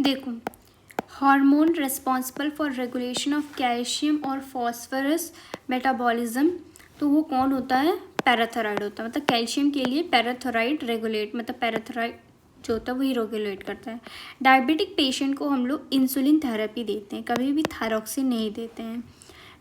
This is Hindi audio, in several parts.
देखो, hormone responsible for regulation of calcium और फॉस्फोरस मेटाबॉलिज्म, तो वो कौन होता है? पैराथायराइड होता है। मतलब कैल्शियम के लिए पैराथायराइड रेगुलेट, मतलब पैराथायराइड जो होता है वही रेगुलेट करता है। डायबिटिक पेशेंट को हम लोग इंसुलिन थेरेपी देते हैं, कभी भी थायरॉक्सिन नहीं देते हैं।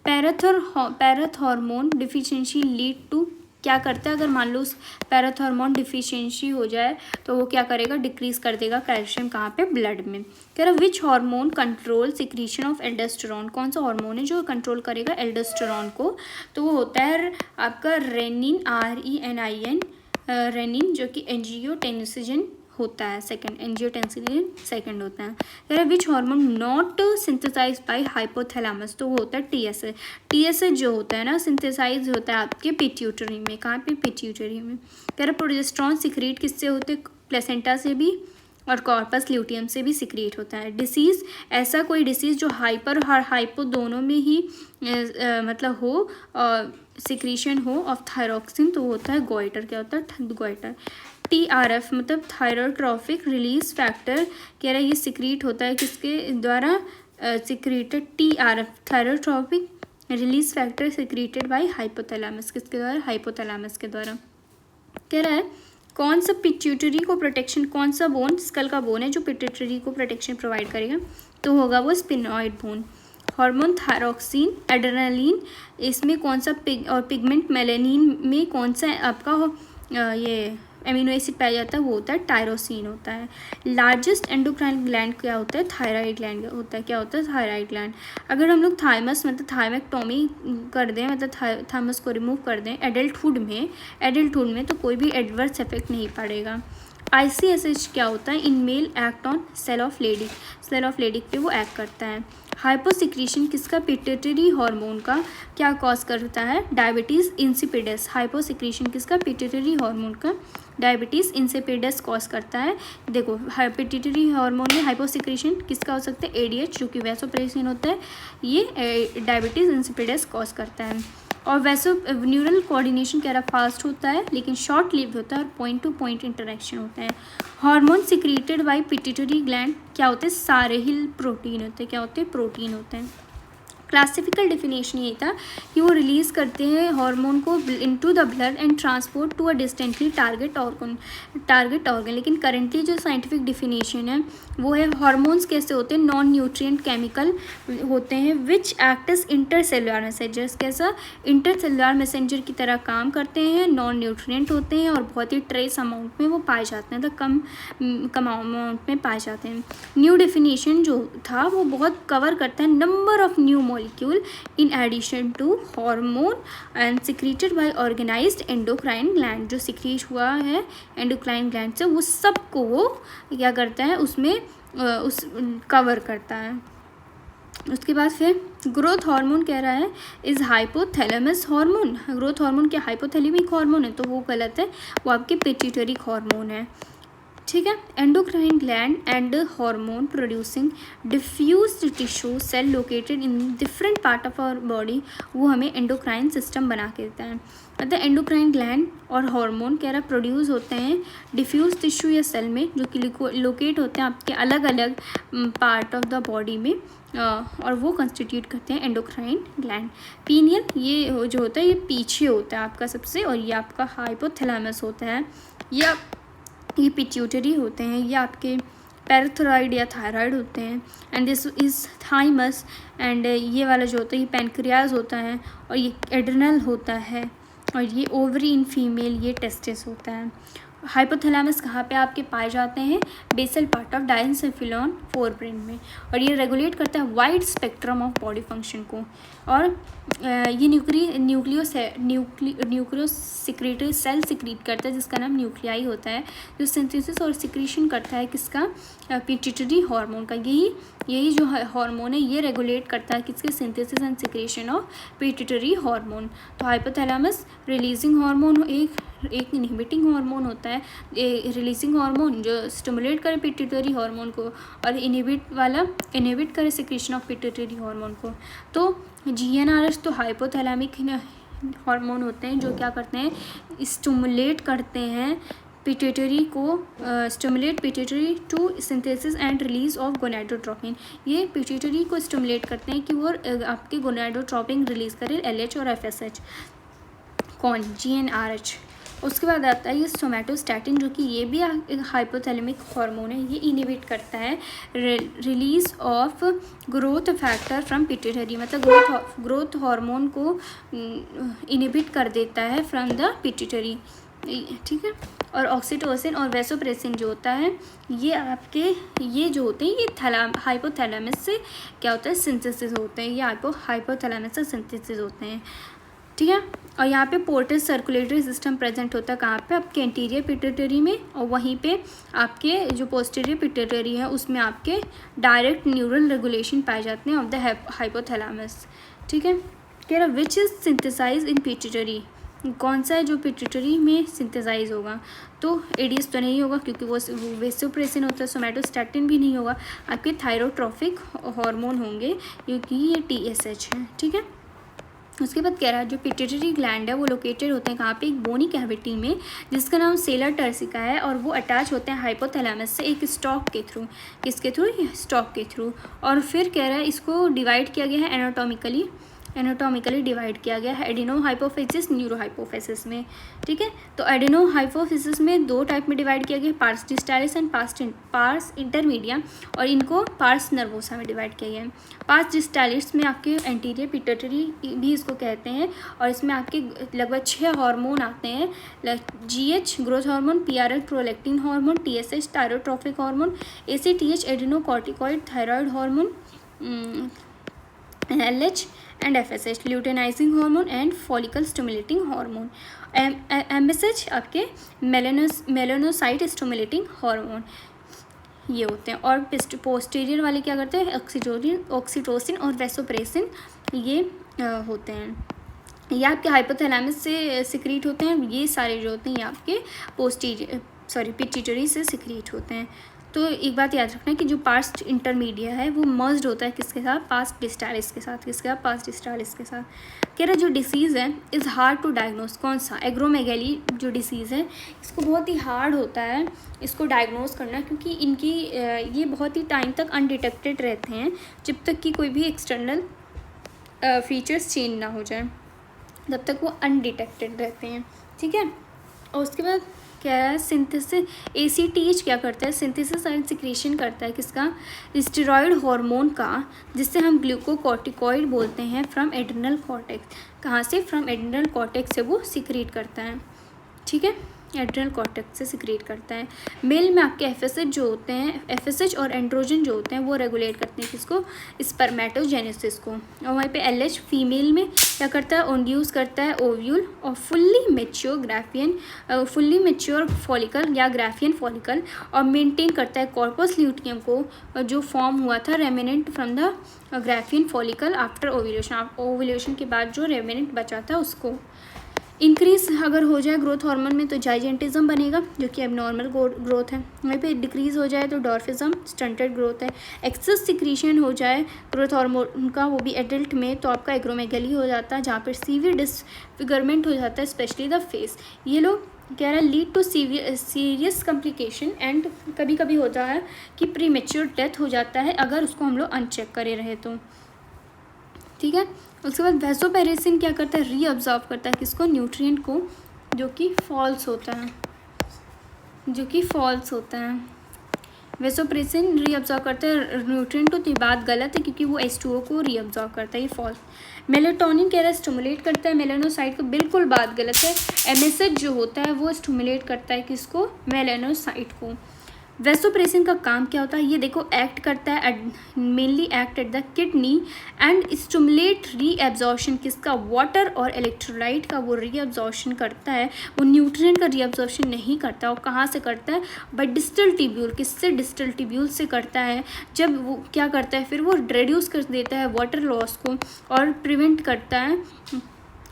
पैराथॉर्मोन डिफिशिएंसी लीड टू, क्या करता है अगर मान लो उस पैराथॉर्मोन डिफिशिएंसी हो जाए तो वो क्या करेगा? डिक्रीज कर देगा कैल्शियम कहाँ पे? ब्लड में। कह रहा which hormone control secretion of aldosterone, कौन सा हार्मोन है जो कंट्रोल करेगा एल्डोस्टेरॉन को? तो वो होता है आपका रेनिन, RENIN, रेनिन, जो कि एंजियोटेंसिन होता है, सेकंड एंजियोटेंसिन सेकंड होता है। कह रहा which hormone not synthesize by hypothalamus, तो वो होता है TSH। TSH जो होता है ना सिंथेसाइज होता है आपके पिट्यूटरी में। कहाँ पे? पिट्यूटरी में। कह रहा प्रोजेस्टेरॉन सिक्रीट किससे होते? प्लेसेंटा से भी और कॉर्पस ल्यूटियम से भी सिक्रीट होता है। डिसीज़, ऐसा कोई डिसीज़ जो हाइपर और हाइपो दोनों में ही मतलब हो सिक्रीशन हो ऑफ थायरॉक्सिन, तो होता है गोइटर। क्या होता है? गोइटर। TRF मतलब थायरोट्रॉफिक रिलीज फैक्टर, कह रहा है ये सिक्रीट होता है किसके द्वारा? Secreted TRF, thyrotrophic release factor secreted by hypothalamus, किसके द्वारा? हाइपोथैलेमस के द्वारा। कह रहा है कौन सा पिट्यूटरी को प्रोटेक्शन, कौन सा बोन स्कल का बोन है जो पिट्यूटरी को प्रोटेक्शन प्रोवाइड करेगा? तो होगा वो sphenoid bone. Hormone thyroxine, adrenaline, इसमें कौन सा और पिगमेंट मेलानिन में कौन सा आपका ये एमिनो एसिड पाया जाता है? वो होता है टायरोसिन होता है। लार्जेस्ट एंडोक्राइन ग्लैंड क्या होता है? थायराइड ग्लैंड होता है। क्या होता है? Thyroid gland. अगर हम लोग थाइमस मतलब थायमेक्टोमी कर दें, मतलब थाइमस को रिमूव कर दें एडल्टहुड में तो कोई भी एडवर्स इफेक्ट नहीं पड़ेगा। ICSH क्या होता है? In male act on cell of Leydig पे वो एक्ट करता है। हाइपोसिक्रीशन किसका? पिट्यूटरी हार्मोन का। क्या कॉज करता है? Diabetes insipidus. हाइपोसिक्रीशन किसका? पिट्यूटरी हार्मोन का। डायबिटीज़ इंसिपिडस कॉज करता है। देखो पिट्यूटरी हार्मोन में हाइपोसिक्रीशन किसका हो सकता है? ADH, जो कि वैसोप्रेसिन होता है, ये डायबिटीज़ इंसिपिडस कॉज करता है। और वैसे न्यूरल कोऑर्डिनेशन कह रहा फास्ट होता है लेकिन शॉर्ट लिव्ड होता है और पॉइंट टू पॉइंट इंटरेक्शन होता है। Hormone secreted by pituitary gland क्या होते हैं? सारे ही प्रोटीन होते हैं। क्या होते हैं? प्रोटीन होते हैं। क्लासिफिकल डेफिनेशन ये था कि वो रिलीज़ करते हैं हार्मोन को into the blood and transport to a distantly target organ. लेकिन करेंटली जो साइंटिफिक डेफिनेशन है वो है हार्मोन्स कैसे होते हैं? नॉन न्यूट्रिएंट केमिकल होते हैं which act as intercellular messengers. कैसा? इंटरसेलुलर मैसेंजर की तरह काम करते हैं, नॉन न्यूट्रिएंट होते हैं और बहुत ही ट्रेस अमाउंट में वो पाए जाते हैं, तो कम अमाउंट में पाए जाते हैं। न्यू डेफिनेशन जो था वो बहुत कवर करता है number of new molecule in addition to hormone and secreted by organized endocrine gland, जो सिक्रीट हुआ है एंडोक्राइन ग्लैंड से वो सबको वो क्या करता है? उसमें उस कवर करता है। उसके बाद फिर ग्रोथ हार्मोन कह रहा है is hypothalamus hormone. Growth hormone क्या हाइपोथैलेमिक हार्मोन है? तो वो गलत है, वो आपके पिट्यूटरी हार्मोन है। ठीक है। Endocrine gland and hormone producing diffuse tissue cell located in different part of our body, वो हमें एंडोक्राइन सिस्टम बना के देता है। मतलब एंडोक्राइन ग्लैंड और हार्मोन कह रहा प्रोड्यूस होते हैं डिफ्यूज टिश्यू या सेल में, जो कि लोकेट होते हैं आपके अलग अलग पार्ट ऑफ द बॉडी में, और वो कंस्टिट्यूट करते हैं एंडोक्राइन ग्लैंड। पीनियल ये जो होता है ये पीछे होता है आपका सबसे, और ये आपका हाइपोथैलेमस होता है, ये पिट्यूटरी होते हैं, ये आपके पैराथायरॉइड या थायराइड होते हैं, and this is thymus, and ये वाला जो होता है ये पैनक्रियाज होता है, और ये एड्रिनल होता है, और ये ओवरी इन फीमेल ये टेस्टिस होता है। हाइपोथैलेमस कहाँ पे आपके पाए जाते हैं? बेसल पार्ट ऑफ डायंसेफिलॉन फोरब्रेन में, और ये रेगुलेट करता है wide spectrum of body function को। और ये न्यूक्लियो सिक्रेटरी सेल सिक्रीट करता है जिसका नाम न्यूक्लियाई होता है, जो सिंथेसिस और सिक्रीशन करता है किसका? पिट्यूटरी हार्मोन का। यही जो हार्मोन है ये रेगुलेट करता है किसके? Synthesis and secretion of pituitary hormone. तो हाइपोथैलेमस रिलीजिंग हार्मोन एक इनहिबिटिंग हार्मोन होता है, रिलीजिंग हार्मोन जो स्टिमुलेट करे पिट्यूटरी हार्मोन को, और इनहिबिट करे सिक्रेशन ऑफ पिट्यूटरी हार्मोन को। तो GnRH तो हाइपोथैलेमिक हार्मोन होते हैं जो क्या करते हैं? स्टिमुलेट करते हैं पिट्यूटरी को stimulate pituitary to synthesis and release of gonadotropin. ये पिट्यूटरी को स्टिमुलेट करते हैं कि वो आपके गोनाडोट्रोपिन रिलीज करे, LH और FSH। कौन? GnRH। उसके बाद आता है ये सोमैटोस्टैटिन, जो कि ये भी एक हाइपोथैलेमिक हार्मोन है। ये इनिबिट करता है release of growth factor from pituitary, मतलब ग्रोथ हार्मोन को इनिबिट कर देता है फ्रॉम द पिट्यूटरी, ठीक है। और ऑक्सीटोसिन और वैसोप्रेसिन जो होता है ये आपके ये जो होते हैं ये हाइपोथैलेमस से क्या होता है, सिंथेसिस होते हैं। ये हाइपोथैलेमस से सिंथेसिस होते हैं, ठीक है। और यहाँ पे पोर्टल सर्कुलेटरी सिस्टम प्रेजेंट होता है कहाँ पे? आपके एंटीरियर पिट्यूटरी में, और वहीं पे आपके जो पोस्टीरियर पिट्यूटरी है उसमें आपके डायरेक्ट न्यूरल रेगुलेशन पाए जाते हैं ऑफ द हाइपोथैलेमस, ठीक है। कह रहा which is synthesize in pituitary, कौन सा है जो पिट्यूटरी में सिंथेसाइज होगा? तो एडीएस तो नहीं होगा क्योंकि वो वैसोप्रेसिन होता है। सोमैटोस्टैटिन भी नहीं होगा, आपके थायरोट्रॉफिक हार्मोन होंगे क्योंकि ये TSH है, ठीक है। उसके बाद कह रहा है जो पिट्यूटरी ग्लैंड है वो लोकेटेड होते हैं कहाँ पे? एक बोनी कैविटी में जिसका नाम सेलर टर्सिका है, और वो अटैच होते हैं हाइपोथैलेमस से एक स्टॉक के थ्रू। किसके थ्रू? स्टॉक के थ्रू। और फिर कह रहा है इसको डिवाइड किया गया है एनाटॉमिकली डिवाइड किया गया है एडिनो हाइपोफिसिस, न्यूरो हाइपोफिसिस में, ठीक है। तो एडिनो हाइपोफिसिस में 2 टाइप में डिवाइड किया गया, पार्स डिस्टालिस एंड पार्स इंटरमीडिया, और इनको पार्स नर्वोसा में डिवाइड किया गया है। पार्स डिस्टालिस में आपके एंटीरियर पिट्यूटरी भी इसको कहते हैं, और इसमें आपके लगभग 6 हार्मोन आते हैं, GH growth hormone, PRL prolactin hormone, TSH thyrotrophic hormone, ACTH adrenocorticoid thyroid hormone, LH and FSH luteinising hormone and follicle stimulating hormone, MSH आपके मेलानोसाइट स्टिमुलेटिंग हार्मोन, ये होते हैं। और पोस्टीरियर वाले क्या करते हैं? ऑक्सीटोसिन और वैसोप्रेसिन ये होते हैं, ये आपके हाइपोथैलेमस से सिक्रीट होते हैं। ये सारे जो होते हैं ये आपके पिट्यूटरी से सिक्रीट होते हैं। तो एक बात याद रखना कि जो पार्स इंटरमीडिया है वो मर्ज्ड होता है किसके साथ? पार्स डिस्टालिस के साथ। किसके साथ? पार्स डिस्टालिस के साथ। कह रहा जो डिसीज़ है इज़ हार्ड टू डायग्नोस, कौन सा? एग्रोमेगैली जो डिसीज़ है इसको बहुत ही हार्ड होता है इसको डायग्नोस करना, क्योंकि इनकी ये बहुत ही टाइम तक अनडिटेक्टेड रहते हैं जब तक कि कोई भी एक्सटर्नल फीचर्स चेंज ना हो जाए, जब तक वो अनडिटेक्टेड रहते हैं, ठीक है। और उसके बाद क्या है? सिंथेसिस ACTH क्या करता है? सिंथेसिस एंड सिक्रीशन करता है किसका? स्टेरॉयड हार्मोन का, जिससे हम ग्लूकोकॉर्टिकॉइड बोलते हैं, फ्रॉम एड्रिनल कॉर्टेक्स। कहाँ से? फ्रॉम एड्रिनल कॉर्टेक्स से वो सिक्रीट करता है, ठीक है। एड्रिनल कॉर्टेक्स से सिक्रीट करता है। मेल में आपके FSH जो होते हैं, FSH और एंड्रोजन जो होते हैं वो रेगुलेट करते हैं किसको? स्पर्मेटोजेनेसिस को। और वहीं पे LH फीमेल में क्या करता है? इंड्यूस करता है ओव्यूल और फुल्ली मेच्योर फॉलिकल या ग्राफियन फॉलिकल, और मेंटेन करता है कॉर्पस ल्यूटियम को जो फॉर्म हुआ था remnant from the Graafian follicle after ovulation. Ovulation के बाद जो रेमिनेंट बचा था उसको। इंक्रीज अगर हो जाए ग्रोथ हार्मोन में तो जाइजेंटिज्म बनेगा जो कि एबनॉर्मल ग्रोथ है। वहीं पे डिक्रीज हो जाए तो डॉर्फिज्म, स्टंटेड ग्रोथ है। एक्सेस सिक्रीशन हो जाए ग्रोथ हार्मोन का, वो भी एडल्ट में, तो आपका एग्रोमेगली हो जाता है जहाँ पर सीवियर डिसफिगरमेंट हो जाता है, स्पेशली द फेस। ये लोग कह रहा है lead to serious complication, and कभी कभी होता है कि प्रीमेच्योर डेथ हो जाता है अगर उसको हम लोग अनचेक करे रहे तो, ठीक है। उसके बाद वैसोप्रेसिन क्या करता है? रीअब्जॉर्ब करता है किसको? न्यूट्रिएंट को, जो कि फॉल्स होता है। वैसोप्रेसिन रीअब्जॉर्ब करता है न्यूट्रिएंट को, तो ये बात गलत है क्योंकि वो H2O को रीअब्जॉर्ब करता है, ये फॉल्स। मेलेटोनिन कह रहा है स्टिमुलेट करता है मेलानोसाइट को, बिल्कुल बात गलत है। MSH जो होता है वो स्टिमुलेट करता है किसको? मेलानोसाइट को। वैसोप्रेसिन का काम क्या होता है? ये देखो एक्ट करता है mainly act at the kidney and stimulate reabsorption किसका? वाटर और इलेक्ट्रोलाइट का वो रीअब्जॉर्प्शन करता है, वो न्यूट्रिएंट का रीअब्जॉर्प्शन नहीं करता। और कहाँ से करता है? By distal tubule. किससे? डिस्टल टिब्यूल से करता है। जब वो क्या करता है फिर वो रिड्यूस कर देता है वाटर लॉस को और प्रिवेंट करता है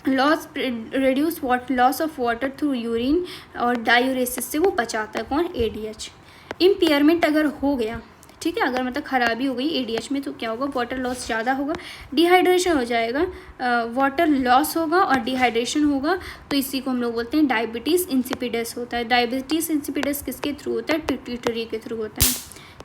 loss of water through urine, और डायूरेसिस से वो बचाता है। कौन? ADH। इम्पेयरमेंट अगर हो गया, ठीक है। अगर मतलब खराबी हो गई ADH में तो क्या होगा, वाटर लॉस ज़्यादा होगा, डिहाइड्रेशन हो जाएगा, वाटर लॉस होगा और डिहाइड्रेशन होगा, तो इसी को हम लोग बोलते हैं डायबिटीज़ इंसिपिडस होता है। डायबिटीज़ इंसिपिडस किसके थ्रू होता है, पिट्यूटरी के थ्रू होता है,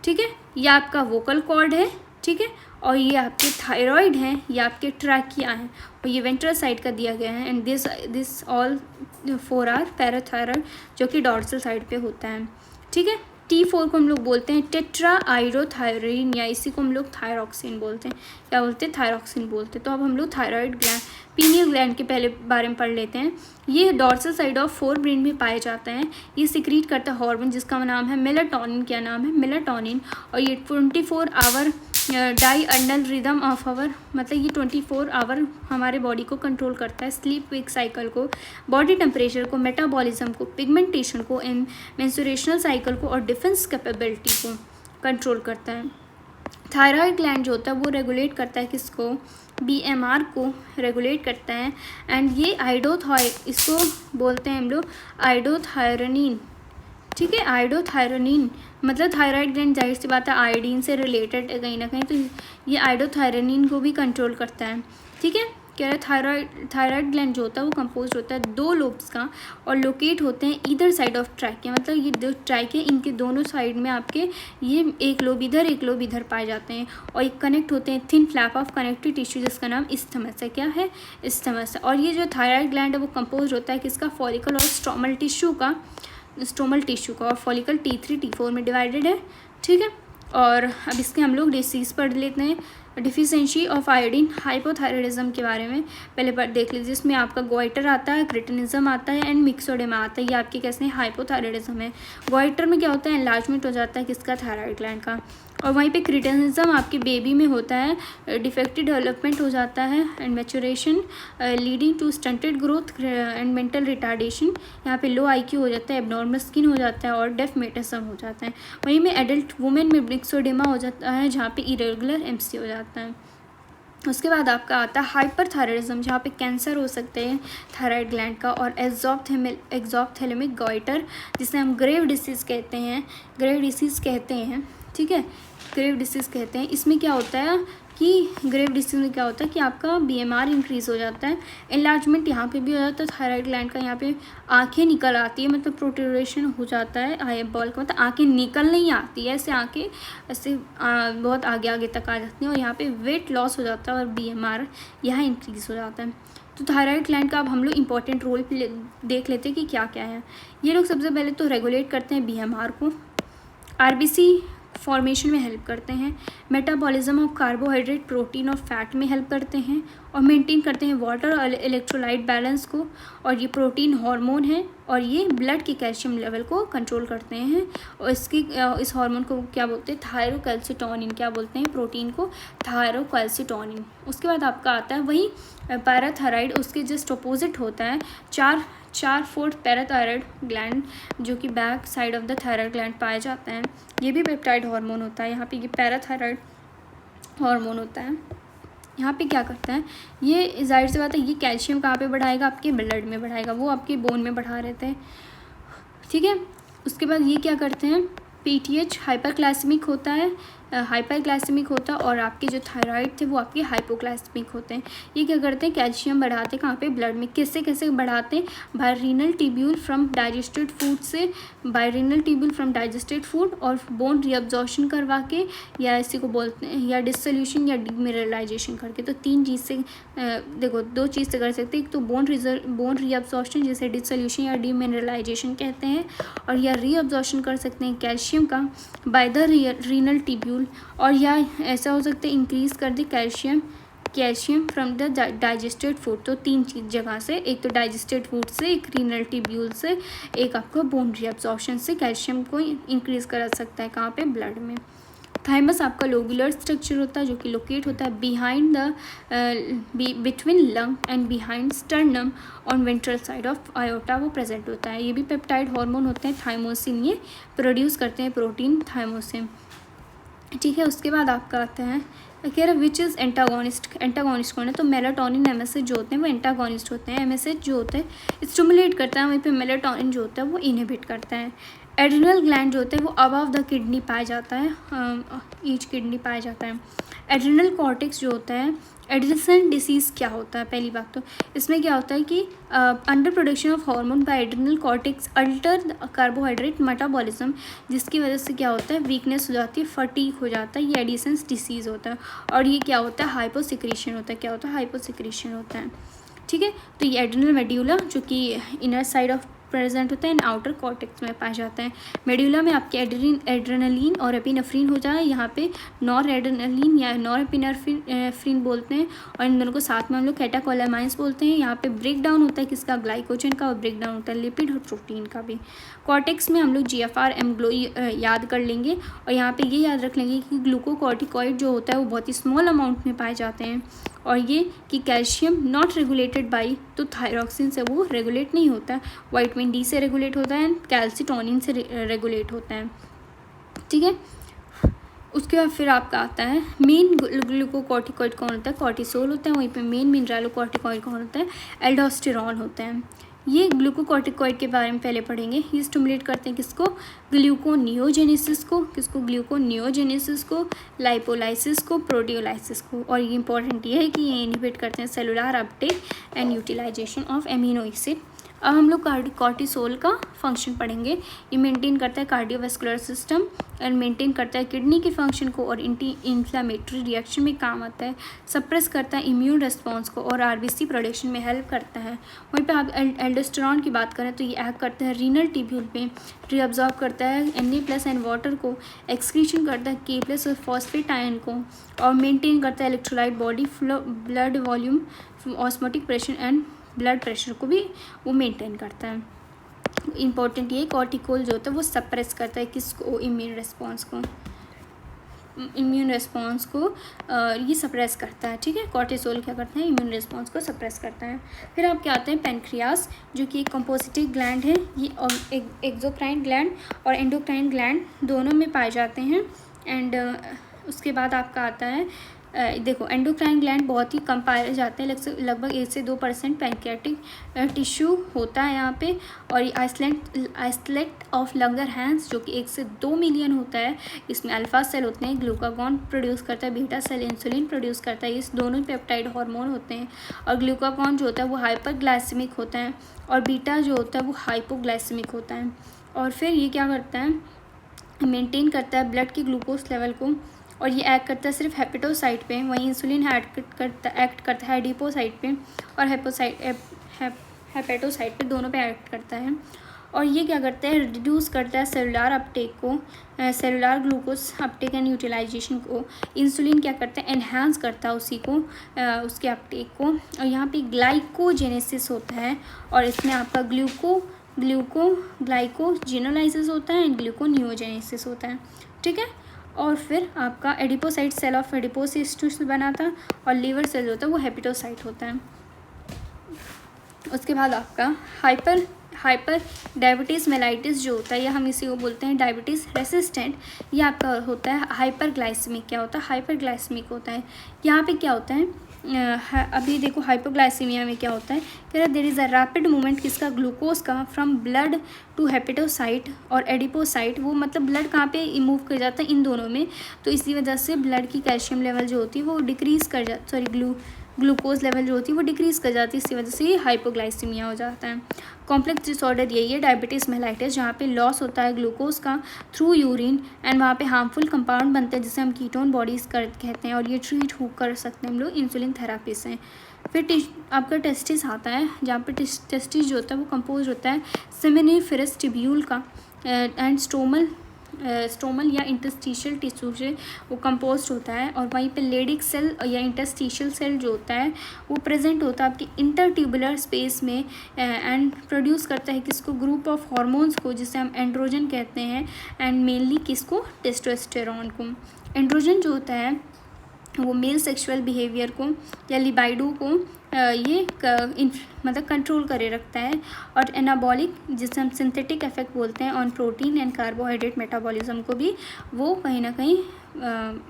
ठीक है। ये आपका वोकल कॉर्ड है, ठीक है, और ये आपके थायराइड हैं, ये आपके ट्रैकिया हैं, और ये वेंट्रल साइड का दिया गया है। And this all 4 are parathyroid, जो कि डॉर्सल साइड पे होता है, ठीक है। T4 को हम लोग बोलते हैं टेट्रा आइरोथायरिन, या इसी को हम लोग थायरॉक्सिन बोलते हैं। क्या बोलते हैं, थायरॉक्सिन बोलते हैं। तो अब हम लोग थायराइड ग्लैंड, पीनियल ग्लैंड के पहले बारे में पढ़ लेते हैं। ये डॉर्सल साइड ऑफ फोरब्रेन में पाए जाता है। ये सिक्रीट करता है हार्मोन जिसका नाम है मेलाटोनिन। क्या नाम है, मेलाटोनिन। और ये 24 आवर डायअडनल रिदम ऑफ आवर, मतलब ये 24 आवर हमारे बॉडी को कंट्रोल करता है, स्लीप वेक साइकिल को, बॉडी टेम्परेचर को, मेटाबॉलिज्म को, पिगमेंटेशन को, मेंस्ट्रुएशनल साइकिल को और डिफेंस कैपेबिलिटी को कंट्रोल करता है। थायराइड ग्लैंड जो होता है वो रेगुलेट करता है किसको, BMR को रेगुलेट करता है। एंड ये इसको बोलते हैं हम लोग आइडोथायरोनिन, ठीक है। आइडोथायरोनिन मतलब थायराइड ग्लैंड, जाहिर सी बात है आयोडीन से रिलेटेड है कहीं ना कहीं, तो ये आइडोथायरोनिन को भी कंट्रोल करता है, ठीक है। कह रहे थायराइड ग्लैंड जो होता है वो कंपोज होता है 2 लोब्स का और लोकेट होते हैं ईदर साइड ऑफ ट्रैकिया, मतलब ये जो ट्रैकिया इनके दोनों साइड में आपके ये एक लोब इधर पाए जाते हैं, और ये कनेक्ट होते हैं thin flap of connective tissue जिसका नाम इस्थमस है। क्या है, इस्थमस है। और ये जो थायराइड ग्लैंड है वो कंपोज होता है किसका, फॉलिकल और स्ट्रोमल टिश्यू का, और फॉलिकल T3 T4 में डिवाइडेड है, ठीक है। और अब इसके हम लोग डिसीज़ पढ़ लेते हैं। डिफिशिएंसी ऑफ आयोडीन हाइपोथायराइडिज्म के बारे में पहले देख लीजिए। इसमें आपका गोइटर आता है, क्रिटिनिज्म आता है एंड मिक्सोडेमा आता है। ये आपके कैसे हाइपोथायराइडिज्म है। गोइटर में क्या होता है, एनलार्जमेंट हो जाता है किसका, थायराइड ग्लैंड का। और वहीं पे क्रिटिनिज्म आपके बेबी में होता है, डिफेक्टिव डेवलपमेंट हो जाता है and maturation leading to stunted growth and mental retardation. यहाँ पे लो IQ हो जाता है, एबनॉर्मल स्किन हो जाता है और डेफमेटिज्म हो जाता है। वहीं में एडल्ट वुमेन में मिक्सोडेमा हो जाता है जहाँ पे इरेगुलर MC हो जाता है। उसके बाद आपका आता है हाइपरथायराइडिज्म, जहाँ पे कैंसर हो सकते हैं थायराइड ग्लैंड का, और एक्सॉप्थेलेमिक गॉइटर जिसे हम ग्रेव डिसीज़ कहते हैं, ठीक है, ग्रेव डिसीज़ कहते हैं। इसमें क्या होता है कि ग्रेव डिसीज़ में क्या होता है कि आपका BMR इंक्रीज़ हो जाता है, एनलार्जमेंट यहाँ पे भी हो जाता है थायराइड ग्लैंड का। यहाँ पे आंखें निकल आती है, मतलब प्रोट्रूशन हो जाता है आई बॉल का, मतलब आंखें निकल नहीं आती है, ऐसे आंखें ऐसे बहुत आगे तक आ जाती हैं, और यहाँ पे वेट लॉस हो जाता है और BMR यहाँ इंक्रीज़ हो जाता है। तो थायराइड ग्लैंड का अब हम लोग इंपॉर्टेंट रोल देख लेते हैं कि क्या क्या है। ये लोग सबसे पहले तो रेगुलेट करते हैं BMR को, RBC फॉर्मेशन में हेल्प करते हैं, मेटाबॉलिज्म ऑफ कार्बोहाइड्रेट, प्रोटीन और फैट में हेल्प करते हैं, और मेंटेन करते हैं वाटर और इलेक्ट्रोलाइट बैलेंस को। और ये प्रोटीन हार्मोन है, और ये ब्लड के कैल्शियम लेवल को कंट्रोल करते हैं। और इस हार्मोन को क्या बोलते हैं, थायरोकैल्सिटोनिन। क्या बोलते हैं, प्रोटीन को थायरोकैल्सिटोनिन। उसके बाद आपका आता है वही पैराथायराइड, उसके जस्ट अपोजिट होता है 4/4 पैराथायराइड ग्लैंड, जो कि back side of the thyroid gland पाया जाता है। ये भी पेप्टाइड हार्मोन होता है। यहाँ पे ये पैराथायराइड हार्मोन होता है। यहाँ पे क्या करता है, ये जाहिर सी बात है ये कैल्शियम कहाँ पे बढ़ाएगा, आपके ब्लड में बढ़ाएगा, वो आपके बोन में बढ़ा रहते हैं, ठीक है। उसके बाद ये क्या करते हैं, PTH हाइपरग्लाइसेमिक होता है, और आपके जो थायराइड थे वो आपके हाइपोग्लाइसेमिक होते हैं। ये क्या करते हैं, कैल्शियम बढ़ाते हैं कहाँ पे, ब्लड में। कैसे बढ़ाते हैं, बायरीनल ट्यूब्यूल फ्रॉम डाइजेस्टेड फूड और बोन रीअब्जॉर्प्शन करवा के, या इसी को बोलते हैं या डिसोल्यूशन या डीमिनरलाइजेशन करके। तो 3 चीज़ से देखो 2 चीज़ से कर सकते हैं। एक तो बोन रीअब्जॉर्प्शन जिसे डिसोल्यूशन या डीमिनरलाइजेशन कहते हैं, और या रीअब्जॉर्प्शन कर सकते हैं कैल्शियम का बाय द रीनल ट्यूब्यूल, और या ऐसा हो सकता है इंक्रीज़ कर दे calcium from the digested food. तो 3 चीज़ जगह से, एक तो डाइजेस्टेड फूड से, एक रीनल ट्यूब्यूल से, एक आपका बोन रीअब्जॉर्प्शन से कैल्शियम को इंक्रीज़ करा सकता है कहाँ पे, ब्लड में। थाइमस आपका लोबुलर स्ट्रक्चर होता है जो कि लोकेट होता है between lung and behind sternum on ventral side of iota, वो प्रेजेंट होता है। ये भी पेप्टाइड हार्मोन होते हैं, थाइमोसिन, ये प्रोड्यूस करते हैं प्रोटीन थाइमोसिन, ठीक है। उसके बाद आपका आता है कह रहा विच इज़ एंटागोनिस्ट कौन है, तो मेलाटोनिन MSH जो होते हैं वो एंटागोनिस्ट होते हैं। MSH जो होता है स्टिमुलेट करता है, वहीं पे मेलाटोनिन जो होता है वो इनहिबिट करता है। एड्रिनल ग्लैंड जो होता है वो अबव द किडनी पाया जाता है, ईच किडनी पाया जाता है। एड्रिनल कॉर्टेक्स जो होता है, एड्रिसन डिसीज़ क्या होता है, पहली बात तो इसमें क्या होता है कि under production of hormone by adrenal cortex alter carbohydrate metabolism, जिसकी वजह से क्या होता है वीकनेस हो जाती है, फटीग हो जाता है, ये एडिसन्स डिसीज़ होता है। और ये क्या होता है हाइपोसिक्रीशन होता है, क्या होता है हाइपोसिक्रीशन होता है, ठीक है। तो ये एड्रिनल मेड्यूला जो कि इनर साइड ऑफ प्रेजेंट होता है एंड आउटर कॉर्टेक्स में पाया जाता है। मेड्यूला में आपके एड्रेनलिन और एपिनेफ्रिन हो जाए, यहाँ पे नॉर एड्रेनलिन या नॉर एपिनेफ्रिन बोलते हैं, और इन दोनों को साथ में हम लोग कैटाकोलामाइंस बोलते हैं। यहाँ पे ब्रेक डाउन होता है किसका, ग्लाइकोजन का, और ब्रेक डाउन होता है लिपिड और प्रोटीन का भी। कॉर्टेक्स में हम लोग GFR एमग्लो याद कर लेंगे, और यहाँ पे ये याद रख लेंगे कि ग्लूकोकॉर्टिकॉइड जो होता है वो बहुत ही स्मॉल अमाउंट में पाए जाते हैं, और ये कि कैल्शियम नॉट रेगुलेटेड बाई, तो थायरॉक्सिन से वो रेगुलेट नहीं होता है, विटामिन D से रेगुलेट होता है, कैल्सिटोनिन से रेगुलेट होता है, ठीक है। उसके बाद फिर आपका आता है मेन ग्लूकोकॉर्टिकॉइड कौन होता है, कॉर्टिसोल होता है, वहीं पे मेन मिनरलोकॉर्टिकॉइड कौन होता है, एल्डोस्टेरॉन होता है। ये ग्लूकोकॉर्टिकॉइड के बारे में पहले पढ़ेंगे। ये स्टिमुलेट करते हैं किसको, ग्लूकोनियोजेनेसिस को, किसको, ग्लूकोनियोजेनेसिस को, लाइपोलाइसिस को, प्रोटियोलाइसिस को। और ये इंपॉर्टेंट ये है कि ये इनहिबिट करते हैं cellular uptake and utilization of amino acid. अब हम लोग कॉर्टिसोल का फंक्शन पढ़ेंगे। ये मेंटेन करता है कार्डियोवास्कुलर सिस्टम और मेंटेन करता है किडनी के फंक्शन को, और एंटी इन्फ्लामेटरी रिएक्शन में काम आता है, सप्रेस करता है इम्यून रिस्पॉन्स को, और RBC प्रोडक्शन में हेल्प करता है। वहीं पे आप एल्डोस्टेरॉन की बात करें तो ये एक्ट करता है रीनल ट्यूब्यूल पे, रीअब्जॉर्ब करता है Na+ एंड वाटर को, एक्सक्रीशन करता है K+ और फॉस्फेट आयन को, और मेंटेन करता है electrolyte body flow, blood volume, osmotic pressure and blood pressure को भी वो मेंटेन करता है। इम्पॉर्टेंट ये कॉर्टिकोल जो होता है वो सप्रेस करता है किसको, इम्यून रिस्पॉन्स को ये सप्रेस करता है, ठीक है। कॉर्टिसोल क्या करता है, इम्यून रिस्पॉन्स को सप्रेस करता है। फिर आप क्या आते हैं पेनक्रियास, जो कि एक कंपोजिटिव ग्लैंड है, ये एक्सोक्राइन ग्लैंड और एंडोक्राइन ग्लैंड दोनों में पाए जाते हैं। एंड उसके बाद आपका आता है देखो एंडोक्राइन ग्लैंड बहुत ही कम पाए जाते हैं, लगभग 1 से 2% पैंक्रियाटिक टिश्यू होता है यहाँ पे। और ये आइसलेट ऑफ लंगरहैंस जो कि 1 से 2 मिलियन होता है, इसमें अल्फा सेल होते हैं, ग्लूकागॉन प्रोड्यूस करता है, बीटा सेल इंसुलिन प्रोड्यूस करता है, इस दोनों पेप्टाइड हार्मोन होते हैं। और ग्लूकागॉन जो होता है वो हाइपरग्लाइसेमिक होता है, और बीटा जो होता है वो हाइपोग्लाइसेमिक होता है। और फिर ये क्या करता है, मेंटेन करता है ब्लड की ग्लूकोज लेवल को, और ये एक्ट करता है सिर्फ हेपेटोसाइट पे, वहीं इंसुलिन एक्ट करता है एडिपोसाइट पे और हेपेटोसाइट पे, दोनों पे एक्ट करता है। और ये क्या करता है, रिड्यूस करता है सेलुलर अपटेक को, cellular glucose uptake and utilization को। इंसुलिन क्या करता है, एनहांस करता है उसी को, उसके अपटेक को। और यहाँ पे ग्लाइकोजेनेसिस होता है, और इसमें आपका ग्लाइकोजेनोलाइसिस होता है एंड ग्लूकोनियोजेनेसिस होता है, ठीक है। और फिर आपका एडिपोसाइट सेल ऑफ एडिपोसिस बना था, और लीवर सेल जो होता है वो हेपेटोसाइट होता है। उसके बाद आपका हाइपर डायबिटीज़ मेलाइटिस जो होता है, या हम इसी को बोलते हैं डायबिटीज़ रेसिस्टेंट, ये आपका होता है हाइपरग्लाइसेमिक। क्या होता है, हाइपरग्लाइसेमिक होता है। यहाँ पे क्या होता है, अभी देखो हाइपोग्लाइसीमिया में क्या होता है, कह रहा there is a rapid movement किसका, ग्लूकोज का, फ्रॉम ब्लड टू हेपेटोसाइट और एडिपोसाइट। वो मतलब ब्लड कहाँ पे मूव कर जाता है, इन दोनों में। तो इसी वजह से ब्लड की कैल्शियम लेवल जो होती है वो डिक्रीज़ कर जाती, सॉरी ग्लूकोज लेवल जो होती है वो डिक्रीज़ कर जाती है, इसी वजह से हाइपोग्लाइसीमिया हो जाता है। कॉम्प्लेक्स डिसऑर्डर यही है डायबिटीज़ मेलाइटिस, जहाँ पे लॉस होता है ग्लूकोज का थ्रू यूरिन, एंड वहाँ पे हार्मफुल कंपाउंड बनते हैं जिसे हम कीटोन बॉडीज़ कहते हैं, और ये ट्रीट कर सकते हैं हम लोग इंसुलिन थेरापी से। फिर आपका टेस्टिस आता है, जहाँ पे टेस्टिस जो होता है वो कंपोज होता है सेमिनिफेरस ट्यूब्यूल का एंड स्टोमल या इंटरस्टिशियल टिश्यू से वो कंपोस्ट होता है। और वहीं पे लेडिक सेल या इंटरस्टिशियल सेल जो होता है वो प्रेजेंट होता है आपकी इंटरट्यूबुलर स्पेस में, एंड प्रोड्यूस करता है किसको, ग्रुप ऑफ हार्मोन्स को, जिसे हम एंड्रोजन कहते हैं, एंड मेनली किसको, टेस्टोस्टेरॉन को। एंड्रोजन जो होता है वो मेल सेक्सुअल बिहेवियर को या लिबाइडो को ये मतलब कंट्रोल करे रखता है। और एनाबॉलिक, जिसे हम सिंथेटिक इफेक्ट बोलते हैं, on protein and carbohydrate metabolism को भी वो कहीं ना कहीं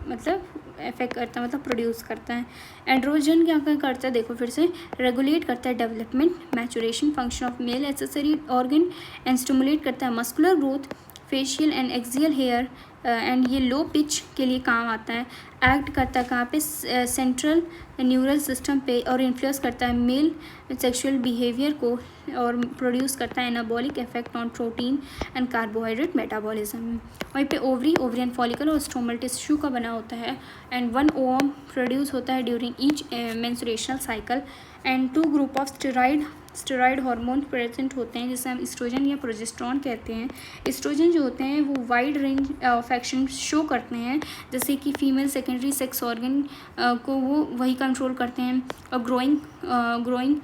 मतलब इफेक्ट करता है, मतलब प्रोड्यूस करता है। एंड्रोजन क्या करता है, देखो फिर से, रेगुलेट करता है development, maturation, function of male accessory organ, and stimulate करता है muscular growth, facial and axial hair and ये लो पिच के लिए काम आता है। एक्ट करता है कहाँ पे, सेंट्रल न्यूरल सिस्टम पे, और इन्फ्लुएंस करता है मेल सेक्सुअल बिहेवियर को, और प्रोड्यूस करता है anabolic effect on protein and carbohydrate metabolism. वहीं पे ओवरियन फॉलिकल और स्ट्रोमल टिश्यू का बना होता है एंड 1 ओवम प्रोड्यूस होता है during each menstrual cycle and 2 group of steroid hormone present होते हैं जिसे हम एस्ट्रोजन या प्रोजेस्टेरॉन कहते हैं। एस्ट्रोजन जो होते हैं वो wide range of action show करते हैं, जैसे कि फीमेल सेकेंडरी सेक्स ऑर्गन को वो वही कंट्रोल करते हैं, और ग्रोइंग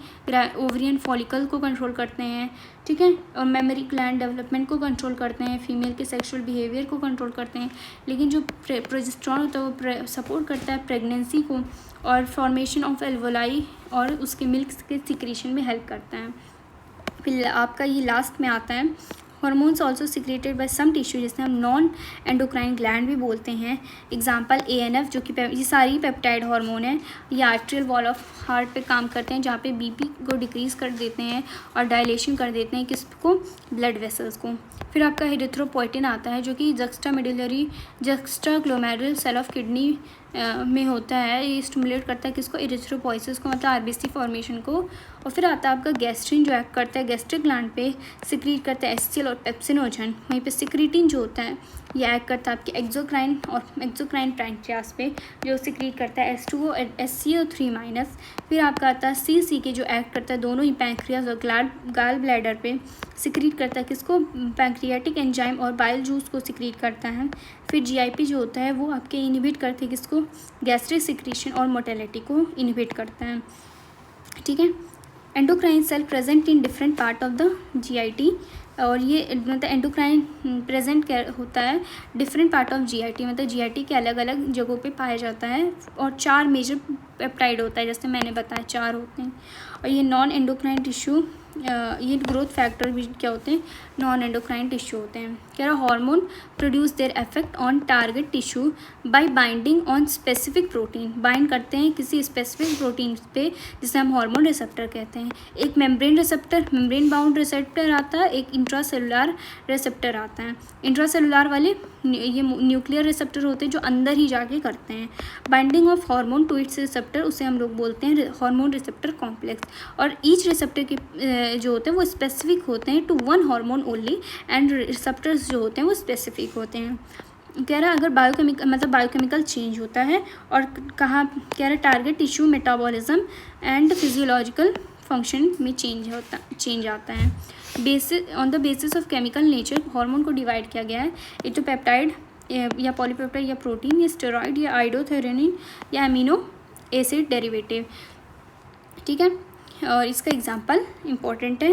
ओवरियन फॉलिकल को कंट्रोल करते हैं, ठीक है, और मेमोरी ग्लैंड डेवलपमेंट को कंट्रोल करते हैं, फीमेल के सेक्सुअल बिहेवियर को कंट्रोल करते हैं। लेकिन जो प्रोजेस्टेरॉन होता है वो सपोर्ट करता है प्रेगनेंसी को और फॉर्मेशन ऑफ एल्वोलाई और उसके मिल्क के सिक्रीशन में हेल्प करता है। फिर आपका ये लास्ट में आता है hormones also secreted by some tissue, जिसे हम नॉन एंडोक्राइन ग्लैंड भी बोलते हैं। एग्जांपल ANF, जो कि ये सारी पेप्टाइड हार्मोन है। ये आर्ट्रियल वॉल ऑफ हार्ट पे काम करते हैं, जहाँ पे BP को डिक्रीज कर देते हैं और डायलेशन कर देते हैं किसको, ब्लड वेसल्स को। फिर आपका एरिथ्रोपोइटिन आता है, जो कि जक्स्ट्राग्लोमेरुलर सेल ऑफ किडनी में होता है। ये स्टिमुलेट करता है किसको, एरिथ्रोपोइसिस को, मतलब RBC फॉर्मेशन को। और फिर आता है आपका गैस्ट्रिन, जो एक्ट करता है गैस्ट्रिक ग्लैंड पे, सिक्रीट करता है HCl और पेप्सिनोजन। वहीं पे सिक्रीटिन जो होता है ये एक्ट करता है आपके एक्सोक्राइन पैंक्रियास पे, जो सिक्रीट करता है H2O और SCO3-। फिर आपका आता है CCK, जो एक्ट करता है दोनों ही पैंक्रियास और गाल ब्लैडर पे, सिक्रीट करता है किसको, पैंक्रियाटिक एंजाइम और बाइल जूस को सिक्रीट करता है। फिर GIP जो होता है वो आपके इनहिबिट करते हैं किसको, गैस्ट्रिक सिक्रीशन और मोटेलिटी को इनहिबिट करता है, ठीक है। Endocrine cell present in different part of the GIT, और ये मतलब एंडोक्राइन प्रेजेंट होता है डिफरेंट पार्ट ऑफ GIT, मतलब GIT के अलग अलग जगहों पे पाया जाता है। और 4 मेजर पेप्टाइड होता है, जैसे मैंने बताया 4 होते हैं। और ये नॉन एंडोक्राइन टिश्यू, ये ग्रोथ फैक्टर भी क्या होते हैं, नॉन एंडोक्राइन टिश्यू होते हैं। कह रहा hormone produce their effect on target tissue bye binding on specific protein, bind करते हैं किसी स्पेसिफिक प्रोटीन पे, जिसे हम हार्मोन रिसेप्टर कहते हैं। एक मेम्ब्रेन बाउंड रिसेप्टर आता है, एक इंट्रासेलुलर रिसेप्टर आता है। इंट्रासेलुलर वाले ये न्यूक्लियर रिसेप्टर होते हैं जो अंदर ही जाके करते हैं binding of hormone to its receptor, उसे हम लोग बोलते हैं हार्मोन रिसेप्टर कॉम्प्लेक्स। और ईच रिसेप्टर के जो होते हैं वो स्पेसिफिक होते हैं to 1 hormone only, and receptors जो होते हैं वो स्पेसिफिक होते हैं। कह रहा है अगर बायोकेमिकल चेंज होता है, और कहाँ कह रहा है target tissue metabolism and physiological function में चेंज आता है। On the basis of chemical nature hormone को डिवाइड किया गया है इनटू पेप्टाइड या पॉलीपेप्टाइड या प्रोटीन या स्टेरॉइड या आइडोथेरेनिन या अमीनो एसिड डेरिवेटिव, ठीक है। और इसका एग्जांपल इंपॉर्टेंट है,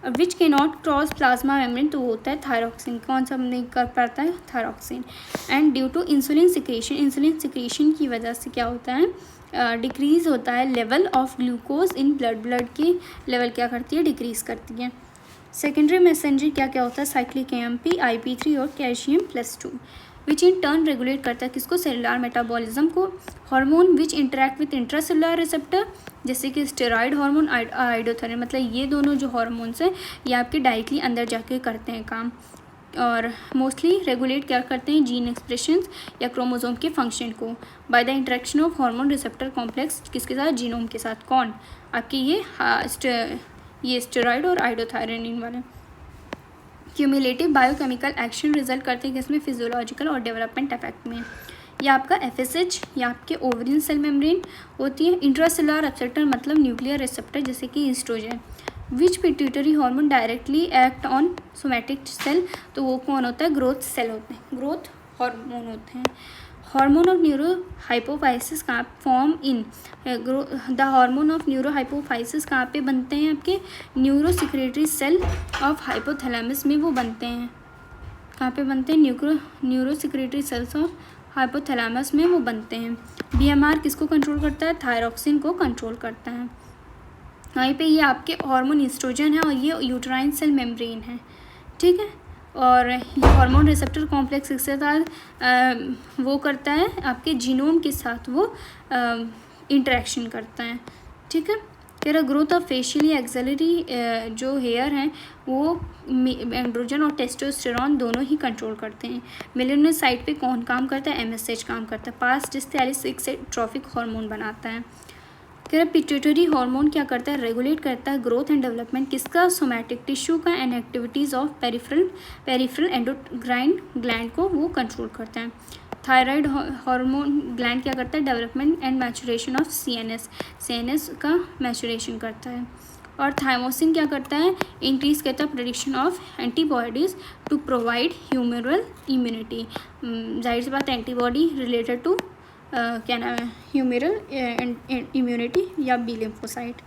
विच के नॉट क्रॉस प्लाज्मा मेम्ब्रेन, तो होता है थायरॉक्सिन। कौन सा नहीं कर पाता है, thyroxine. And due to insulin secretion की वजह से क्या होता है, डिक्रीज होता है level of glucose in blood के लेवल क्या करती है, डिक्रीज करती है। सेकेंडरी मैसेंजर क्या होता है, साइक्लिक AMP, IP3 और कैल्शियम+2, विच इन टर्न रेगुलेट करता है किसको, सेलुलर मेटाबॉलिज्म को। Hormone which interact with intracellular receptor, जैसे कि स्टेरॉइड हार्मोन, आइडोथेरेन, मतलब ये दोनों जो हार्मोन्स हैं ये आपके डायरेक्टली अंदर जाके करते हैं काम, और मोस्टली रेगुलेट क्या करते हैं, जीन एक्सप्रेशंस या क्रोमोसोम के फंक्शन को by the interaction of hormone receptor complex, किसके साथ, जीनोम के साथ। कौन, आपके ये स्टेरॉइड और आइडोथायरोनिन वाले। क्यूमुलेटिव बायोकेमिकल एक्शन रिजल्ट करते हैं किसमें, फिजियोलॉजिकल और डेवलपमेंट इफेक्ट में। या आपका FSH या आपके ओवरियन सेल मेम्ब्रेन होती है। इंट्रासेलुलर रिसेप्टर मतलब न्यूक्लियर रिसेप्टर, जैसे कि estrogen. Which pituitary hormone directly act on somatic cell, तो वो कौन होता है, ग्रोथ सेल होते हैं, ग्रोथ हार्मोन होते हैं। हार्मोन ऑफ न्यूरो हाइपोफाइसिस कहाँ form in the hormone of neurohypophysis कहाँ पे बनते हैं, आपके neurosecretory cell of hypothalamus में वो बनते हैं। कहाँ पे बनते हैं, neurosecretory cells of hypothalamus में वो बनते हैं। BMR किसको कंट्रोल करता है, थायरॉक्सिन को कंट्रोल करता है। वहीं पे ये आपके हार्मोन एस्ट्रोजन है और ये यूट्राइन सेल मेम्ब्रेन है, ठीक है। और ये हार्मोन रिसेप्टर कॉम्प्लेक्स के साथ वो करता है आपके जीनोम के साथ वो इंटरेक्शन करता है, ठीक है। कह रहा ग्रोथ ऑफ फेशियली एक्सिलरी जो हेयर हैं वो एंड्रोजन और टेस्टोस्टेरॉन दोनों ही कंट्रोल करते हैं। मेलेनोसाइट पे कौन काम करता है? MSH काम करता है। पास डिस्टेलिस से ट्रॉफिक हार्मोन बनाता है। कह रहा पिट्यूटरी हार्मोन क्या करता है? रेगुलेट करता है ग्रोथ एंड डेवलपमेंट किसका? सोमैटिक टिश्यू का and activities of peripheral endocrine gland को वो कंट्रोल करता है। थायराइड हार्मोन ग्लैंड क्या करता है? Development and maturation of CNS का मैचुरेशन करता है। और थाइमोसिन क्या करता है? इंक्रीज करता है production of antibodies to provide humoral immunity. जाहिर सी बात एंटीबॉडी रिलेटेड टू क्या नाम है? ह्यूमरल इम्यूनिटी या बी लिम्फोसाइट।